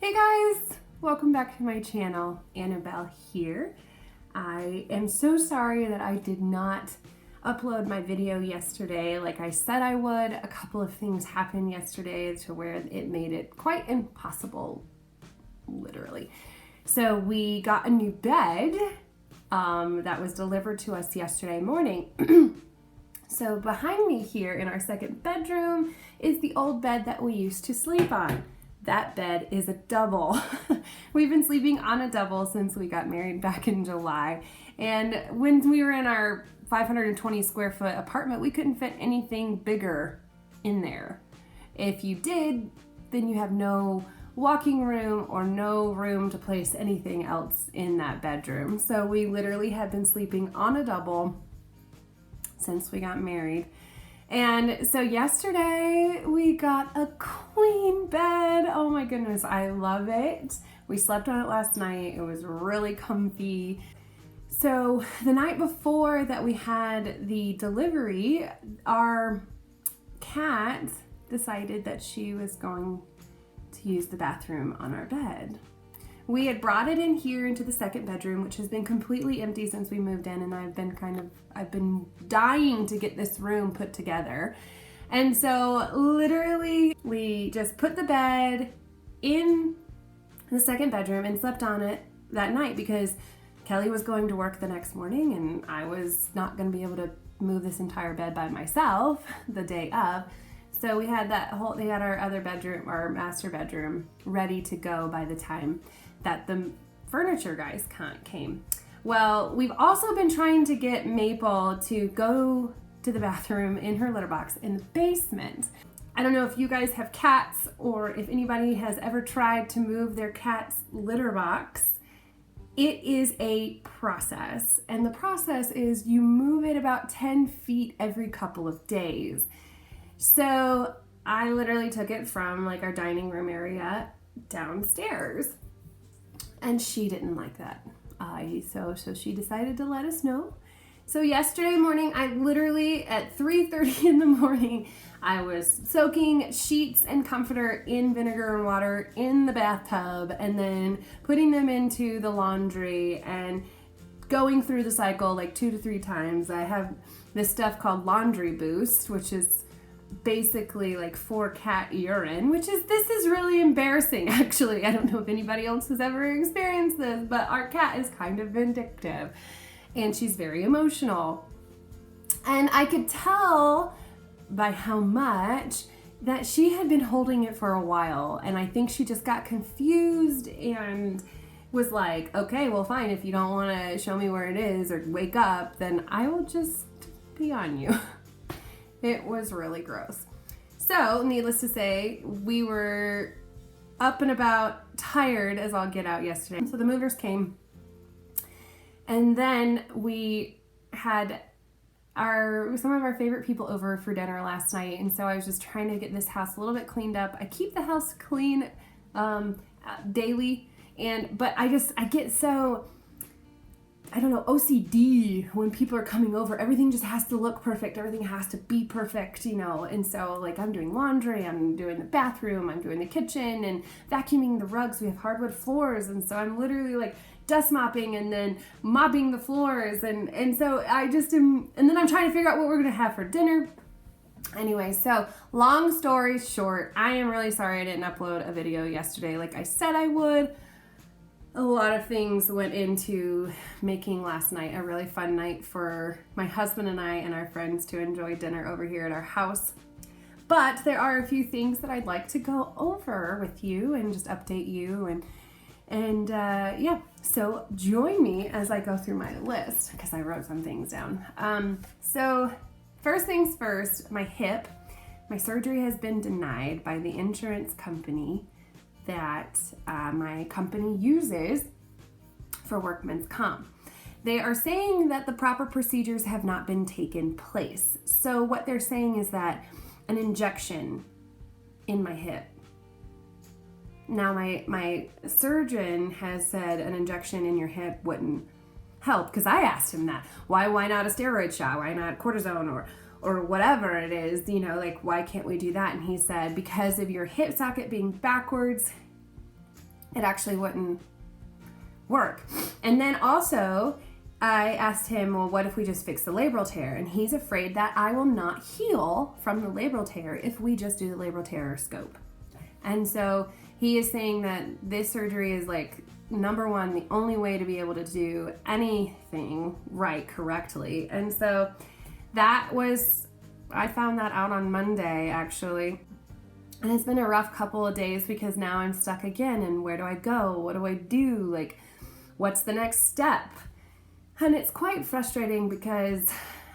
Hey guys, welcome back to my channel. Annabelle here. I am so sorry that I did not upload my video yesterday like I said I would. A couple of things happened yesterday to where it made it quite impossible, literally. So we got a new bed that was delivered to us yesterday morning. So behind me here in our second bedroom is the old bed that we used to sleep on. That bed is a double. We've been sleeping on a double since we got married back in July. And when we were in our 520 square foot apartment, we couldn't fit anything bigger in there. If you did, then you have no walking room or no room to place anything else in that bedroom. So we literally have been sleeping on a double since we got married. And so yesterday we got a queen bed. Oh my goodness, I love it. We slept on it last night. It was really comfy. So the night before that we had the delivery, our cat decided that she was going to use the bathroom on our bed. We had brought it in here into the second bedroom, which has been completely empty since we moved in, and I've been dying to get this room put together. And so literally we just put the bed in the second bedroom and slept on it that night because Kelly was going to work the next morning and I was not going to be able to move this entire bed by myself the day of. So we had our other bedroom, our master bedroom, ready to go by the time that the furniture guys came. Well, we've also been trying to get Maple to go to the bathroom in her litter box in the basement. I don't know if you guys have cats or if anybody has ever tried to move their cat's litter box. It is a process, and the process is you move it about 10 feet every couple of days. So I literally took it from like our dining room area downstairs, and she didn't like that. So she decided to let us know. So yesterday morning, I literally at 3:30 in the morning, I was soaking sheets and comforter in vinegar and water in the bathtub and then putting them into the laundry and going through the cycle like 2 to 3 times. I have this stuff called Laundry Boost, which is basically like for cat urine, this is really embarrassing actually. I don't know if anybody else has ever experienced this, but our cat is kind of vindictive and she's very emotional. And I could tell by how much that she had been holding it for a while, and I think she just got confused and was like, okay, well fine, if you don't want to show me where it is or wake up, then I will just pee on you. It was really gross. So, needless to say, we were up and about, tired as all get out yesterday. So the movers came, and then we had some of our favorite people over for dinner last night, and so I was just trying to get this house a little bit cleaned up. I keep the house clean daily, but I get so, I don't know, OCD when people are coming over. Everything just has to look perfect. Everything has to be perfect, And so like I'm doing laundry, I'm doing the bathroom, I'm doing the kitchen and vacuuming the rugs. We have hardwood floors. And so I'm literally like dust mopping and then mopping the floors. And so I just am, and then I'm trying to figure out what we're going to have for dinner. Anyway, so long story short, I am really sorry I didn't upload a video yesterday like I said I would. A lot of things went into making last night a really fun night for my husband and I and our friends to enjoy dinner over here at our house. But there are a few things that I'd like to go over with you and just update you and yeah. So join me as I go through my list because I wrote some things down. So first things first, my hip. My surgery has been denied by the insurance company that my company uses for workman's comp. They are saying that the proper procedures have not been taken place. So what they're saying is that an injection in my hip. Now my surgeon has said an injection in your hip wouldn't help, because I asked him that. Why not a steroid shot? Why not cortisone or whatever it is, like why can't we do that? And he said, because of your hip socket being backwards, it actually wouldn't work. And then also I asked him, well, what if we just fix the labral tear? And he's afraid that I will not heal from the labral tear if we just do the labral tear scope. And so he is saying that this surgery is like, number one, the only way to be able to do anything right correctly. And so I found that out on Monday actually. And it's been a rough couple of days because now I'm stuck again. And where do I go? What do I do? Like, what's the next step? And it's quite frustrating because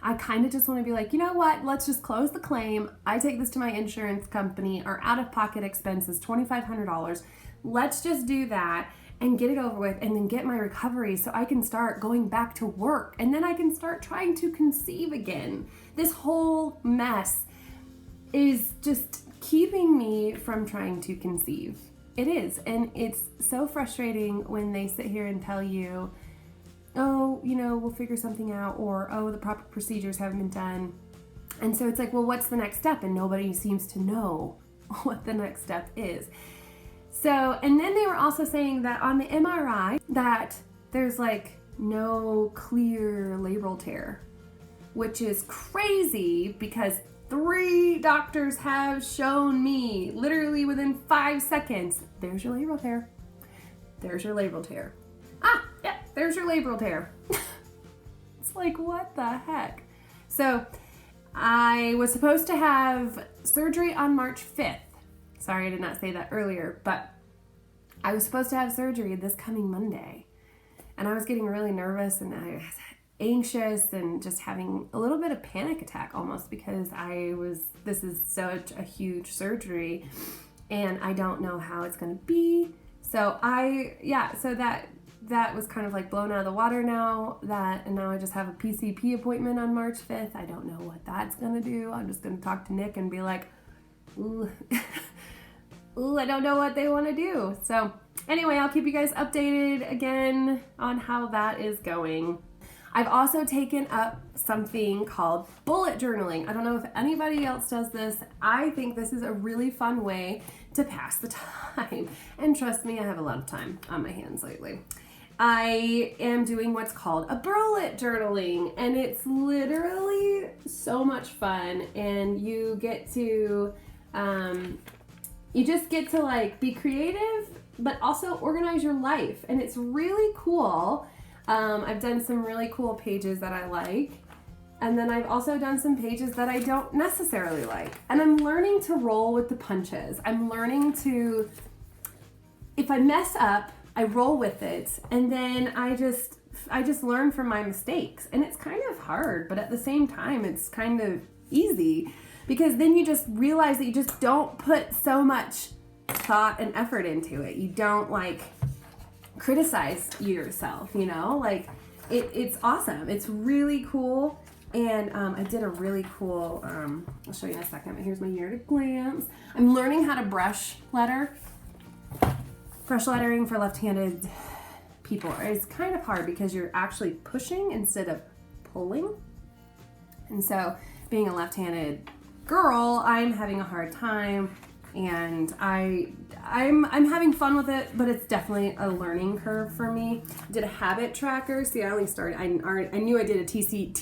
I kind of just want to be like, you know what? Let's just close the claim. I take this to my insurance company. Our out-of-pocket expense is $2,500. Let's just do that and get it over with and then get my recovery so I can start going back to work. And then I can start trying to conceive again. This whole mess is just keeping me from trying to conceive. It is. And it's so frustrating when they sit here and tell you, oh, we'll figure something out, or, oh, the proper procedures haven't been done. And so it's like, well, what's the next step? And nobody seems to know what the next step is. So, and then they were also saying that on the MRI that there's like no clear labral tear, which is crazy because 3 doctors have shown me literally within 5 seconds, there's your labral tear. There's your labral tear. Yeah, there's your labral tear. It's like, what the heck? So I was supposed to have surgery on March 5th. Sorry, I did not say that earlier, but I was supposed to have surgery this coming Monday. And I was getting really nervous and I was anxious and just having a little bit of panic attack almost because this is such a huge surgery and I don't know how it's going to be. So that was kind of like blown out of the water now and now I just have a PCP appointment on March 5th. I don't know what that's going to do. I'm just going to talk to Nick and be like, ooh, I don't know what they want to do. So anyway, I'll keep you guys updated again on how that is going. I've also taken up something called bullet journaling. I don't know if anybody else does this. I think this is a really fun way to pass the time. And trust me, I have a lot of time on my hands lately. I am doing what's called a bullet journaling, and it's literally so much fun. And you get to, you just get to like be creative, but also organize your life. And it's really cool. I've done some really cool pages that I like. And then I've also done some pages that I don't necessarily like. And I'm learning to roll with the punches. I'm learning to, if I mess up, I roll with it. And then I just learn from my mistakes. And it's kind of hard, but at the same time, it's kind of easy because then you just realize that you just don't put so much thought and effort into it. You don't like criticize yourself, like it's awesome. It's really cool. And I did a really cool, I'll show you in a second, but here's my year at a glance. I'm learning how to brush letter. Brush lettering for left-handed people is kind of hard because you're actually pushing instead of pulling. And so being a left-handed girl, I'm having a hard time. And I'm having fun with it, but it's definitely a learning curve for me. I did a habit tracker. See, I only started, I knew I did a TTC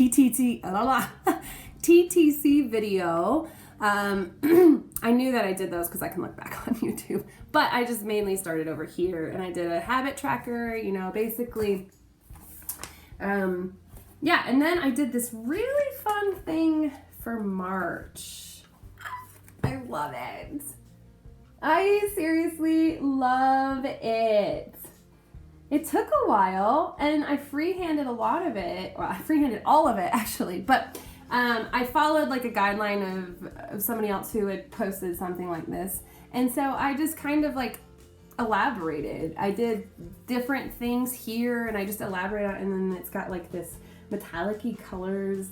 video. I knew that I did those because I can look back on YouTube, but I just mainly started over here and I did a habit tracker, basically. Yeah, and then I did this really fun thing for March. I love it. I seriously love it. It took a while and I freehanded a lot of it. Well, I freehanded all of it actually, but I followed like a guideline of somebody else who had posted something like this. And so I just kind of like elaborated. I did different things here and I just elaborated on it, and then it's got like this metallic-y colors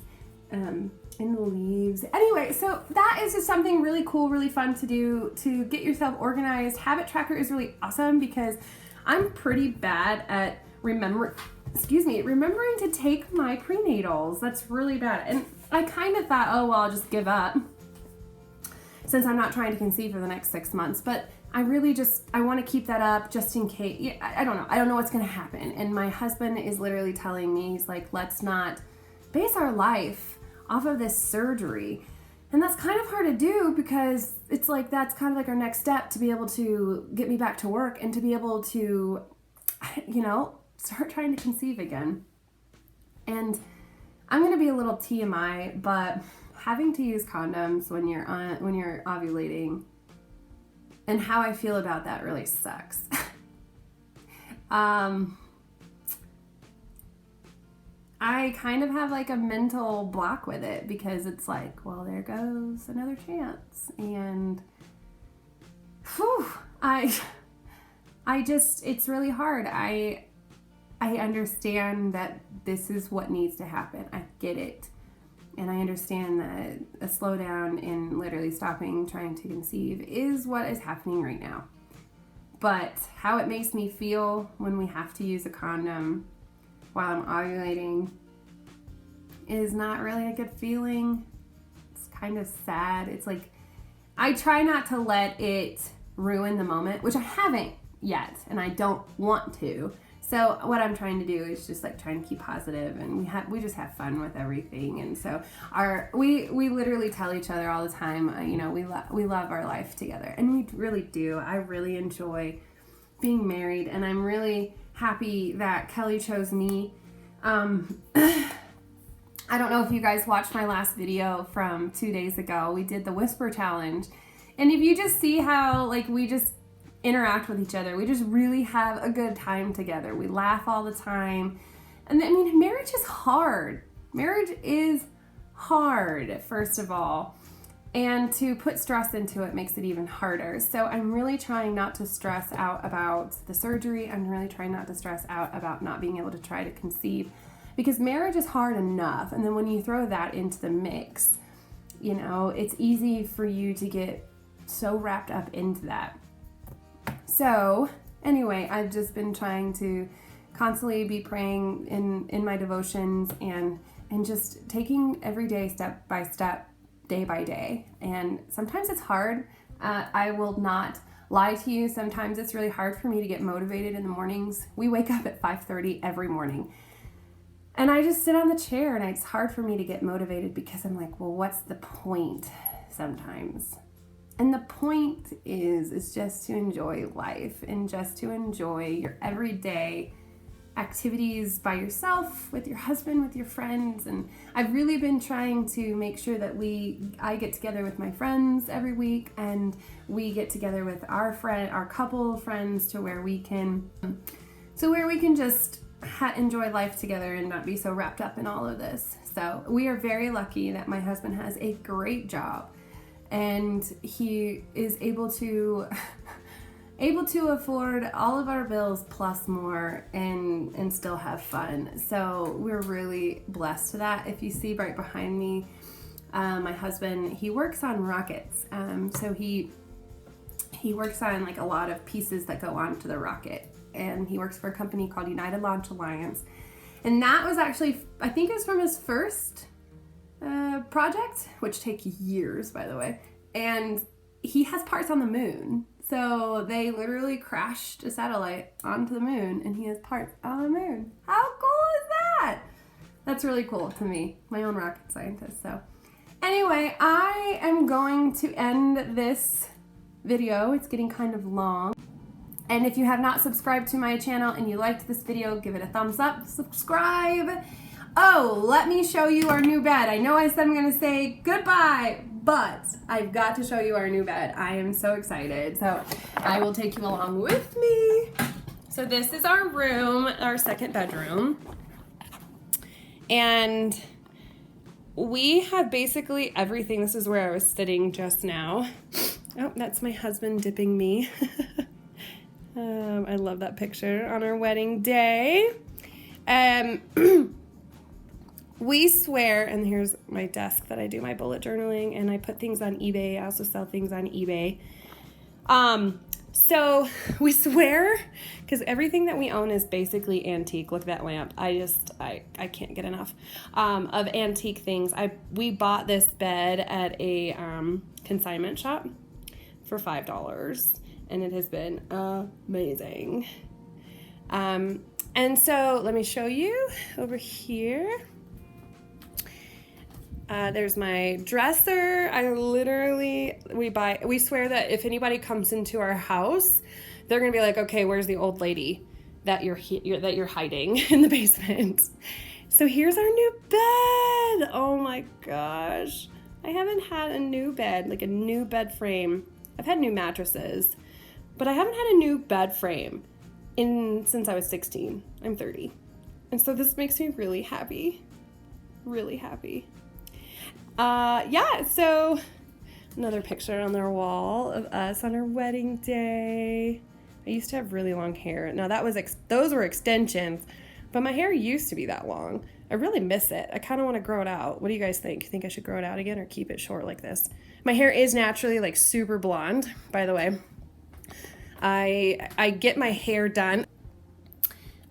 in the leaves. Anyway, so that is just something really cool, really fun to do to get yourself organized. Habit tracker is really awesome because I'm pretty bad at remembering to take my prenatals. That's really bad. And I kind of thought, oh, well, I'll just give up since I'm not trying to conceive for the next 6 months. But I really I want to keep that up just in case. Yeah, I don't know. I don't know what's going to happen. And my husband is literally telling me, he's like, let's not base our life off of this surgery. And that's kind of hard to do because it's like, that's kind of like our next step to be able to get me back to work and to be able to, start trying to conceive again. And I'm going to be a little TMI, but having to use condoms when you're ovulating and how I feel about that really sucks. I kind of have like a mental block with it because it's like, well, there goes another chance. And it's really hard. I understand that this is what needs to happen. I get it. And I understand that a slowdown in literally stopping trying to conceive is what is happening right now. But how it makes me feel when we have to use a condom while I'm ovulating is not really a good feeling. It's kind of sad. It's like, I try not to let it ruin the moment, which I haven't yet, and I don't want to. So what I'm trying to do is just like trying to keep positive, and we just have fun with everything. And so we literally tell each other all the time, we love our life together, and we really do. I really enjoy being married, and I'm really happy that Kelly chose me. I don't know if you guys watched my last video from 2 days ago. We did the whisper challenge, and if you just see how like we just interact with each other, we just really have a good time together. We laugh all the time. And marriage is hard. Marriage is hard, first of all. And to put stress into it makes it even harder. So I'm really trying not to stress out about the surgery. I'm really trying not to stress out about not being able to try to conceive, because marriage is hard enough. And then when you throw that into the mix, it's easy for you to get so wrapped up into that. So anyway, I've just been trying to constantly be praying in my devotions and just taking every day step by step, day by day. And sometimes it's hard. I will not lie to you. Sometimes it's really hard for me to get motivated in the mornings. We wake up at 5:30 every morning. And I just sit on the chair, and it's hard for me to get motivated because I'm like, well, what's the point sometimes? And the point is just to enjoy life and just to enjoy your everyday activities by yourself, with your husband, with your friends. And I've really been trying to make sure that I get together with my friends every week, and we get together with our couple friends to where we can just enjoy life together and not be so wrapped up in all of this. So we are very lucky that my husband has a great job, and he is able to afford all of our bills plus more and still have fun. So we're really blessed to that. If you see right behind me, my husband, he works on rockets. So he works on like a lot of pieces that go onto the rocket, and he works for a company called United Launch Alliance. And that was actually, I think it was from his first project, which take years, by the way. And he has parts on the moon. So they literally crashed a satellite onto the moon, and he has parts on the moon. How cool is that? That's really cool to me, my own rocket scientist. So anyway, I am going to end this video. It's getting kind of long. And if you have not subscribed to my channel and you liked this video, give it a thumbs up, subscribe. Oh, let me show you our new bed. I know I said I'm gonna say goodbye, but I've got to show you our new bed. I am so excited. So I will take you along with me. So this is our room, our second bedroom. And we have basically everything. This is where I was sitting just now. Oh, that's my husband dipping me. I love that picture on our wedding day. We swear, and here's my desk that I do my bullet journaling, and I put things on eBay. I also sell things on eBay. So we swear, because everything that we own is basically antique. Look at that lamp. I can't get enough of antique things. We bought this bed at a consignment shop for $5. and it has been amazing. And so let me show you over here. There's my dresser. We swear that if anybody comes into our house, they're gonna be like, okay, where's the old lady that you're hiding in the basement? So here's our new bed. Oh my gosh. I haven't had a new bed, like a new bed frame. I've had new mattresses, but I haven't had a new bed frame since I was 16. I'm 30. And so this makes me really happy. Really happy. Yeah, so another picture on their wall of us on our wedding day. I used to have really long hair. Now those were extensions, but my hair used to be that long. I really miss it. I kind of want to grow it out. What do you guys think? Think I should grow it out again or keep it short like this? My hair is naturally like super blonde, by the way. I get my hair done.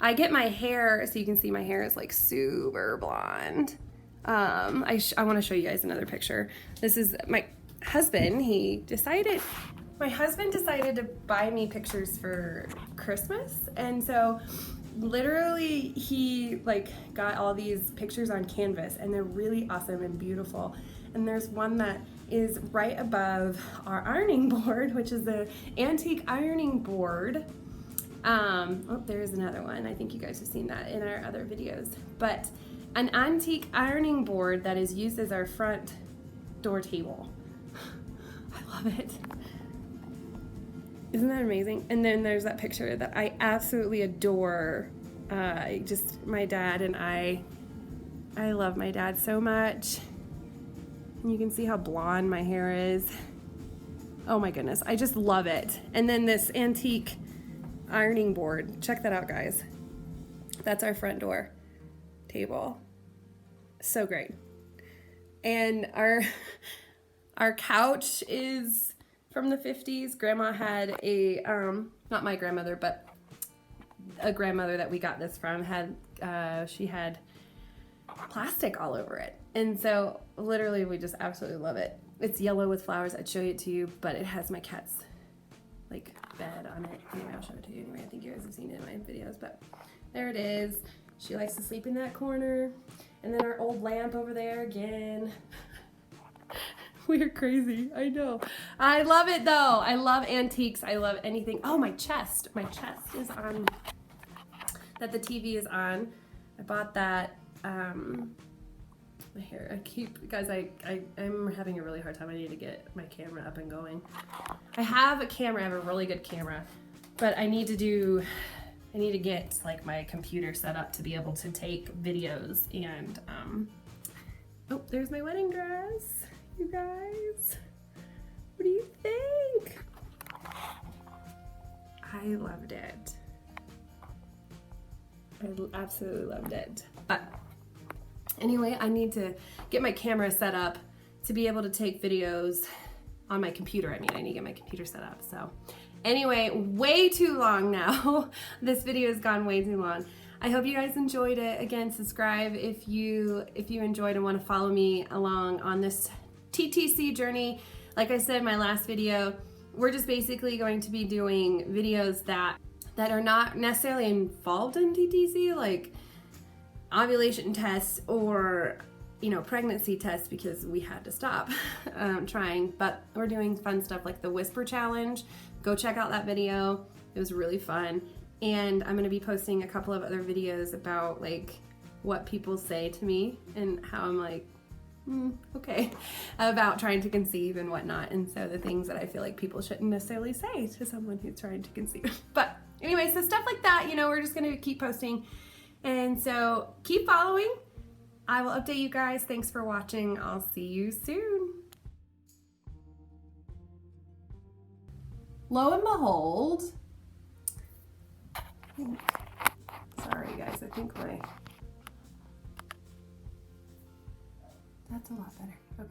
I get my hair, so you can see my hair is like super blonde. I want to show you guys another picture. This is my husband. My husband decided to buy me pictures for Christmas, and so literally he like got all these pictures on canvas, and they're really awesome and beautiful. And there's one that is right above our ironing board, which is the antique ironing board. Oh, there's another one. I think you guys have seen that in our other videos. But an antique ironing board that is used as our front door table. I love it. Isn't that amazing? And then there's that picture that I absolutely adore. My dad and I love my dad so much. And you can see how blonde my hair is. Oh my goodness, I just love it. And then this antique ironing board. Check that out, guys. That's our front door table. So great. And our couch is from the 50s. Grandma had not my grandmother, but a grandmother that we got this from she had plastic all over it. And so literally we just absolutely love it. It's yellow with flowers. I'd show it to you, but it has my cat's like bed on it. Anyway, I'll show it to you anyway. I think you guys have seen it in my videos, but there it is. She likes to sleep in that corner. And then our old lamp over there again. We're crazy, I know. I love it though. I love antiques. I love anything. Oh, my chest. My chest is on, that the TV is on. I bought that. My hair, guys, I'm having a really hard time. I need to get my camera up and going. I have a really good camera, but I need to get like my computer set up to be able to take videos. And oh, there's my wedding dress, you guys. What do you think? I loved it. I absolutely loved it. But anyway, I need to get my camera set up to be able to take videos on my computer. I need to get my computer set up. So anyway, way too long now. This video has gone way too long. I hope you guys enjoyed it. Again, subscribe if you enjoyed and want to follow me along on this TTC journey. Like I said in my last video, we're just basically going to be doing videos that are not necessarily involved in TTC, like ovulation tests or, pregnancy tests, because we had to stop trying. But we're doing fun stuff like the Whisper Challenge. Go check out that video. It was really fun. And I'm going to be posting a couple of other videos about like what people say to me and how I'm like, okay, about trying to conceive and whatnot. And so the things that I feel like people shouldn't necessarily say to someone who's trying to conceive. But anyway, so stuff like that, we're just going to keep posting. And so keep following. I will update you guys. Thanks for watching. I'll see you soon. Lo and behold, sorry guys, I think that's a lot better. Okay.